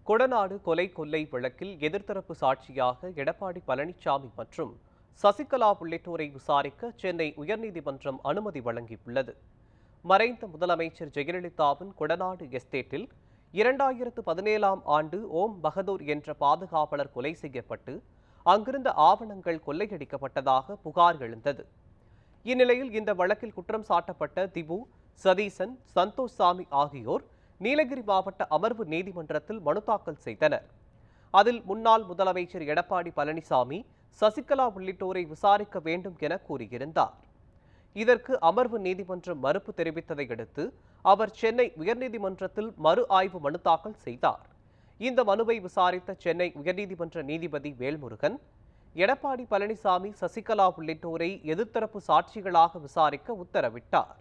கொடநாடு கொலை கொள்ளை வழக்கில் எதிர்த்தரப்பு சாட்சியாக எடப்பாடி பழனிசாமி மற்றும் சசிகலா உள்ளிட்டோரை விசாரிக்க சென்னை உயர்நீதிமன்றம் அனுமதி வழங்கியுள்ளது. மறைந்த முதலமைச்சர் ஜெயலலிதாவின் கொடநாடு எஸ்டேட்டில் 2017ஆம் ஆண்டு ஓம் பகதூர் என்ற பாதுகாவலர் கொலை செய்யப்பட்டு அங்கிருந்த ஆவணங்கள் கொள்ளையடிக்கப்பட்டதாக புகார் எழுந்தது. இந்நிலையில் இந்த வழக்கில் குற்றம் சாட்டப்பட்ட திபு, சதீசன், சந்தோஷ் சாமி ஆகியோர் நீலகிரி மாவட்ட அமர்வு நீதிமன்றத்தில் மனு தாக்கல் செய்தனர். அதில் முன்னாள் முதலமைச்சர் எடப்பாடி பழனிசாமி, சசிகலா உள்ளிட்டோரை விசாரிக்க வேண்டும் என கூறியிருந்தார். இதற்கு அமர்வு நீதிமன்றம் மறுப்பு தெரிவித்ததை அடுத்து அவர் சென்னை உயர்நீதிமன்றத்தில் மறு ஆய்வு மனு தாக்கல் செய்தார். இந்த மனுவை விசாரித்த சென்னை உயர்நீதிமன்ற நீதிபதி வேல்முருகன், எடப்பாடி பழனிசாமி, சசிகலா உள்ளிட்டோரை எதிர்த்தரப்பு சாட்சிகளாக விசாரிக்க உத்தரவிட்டார்.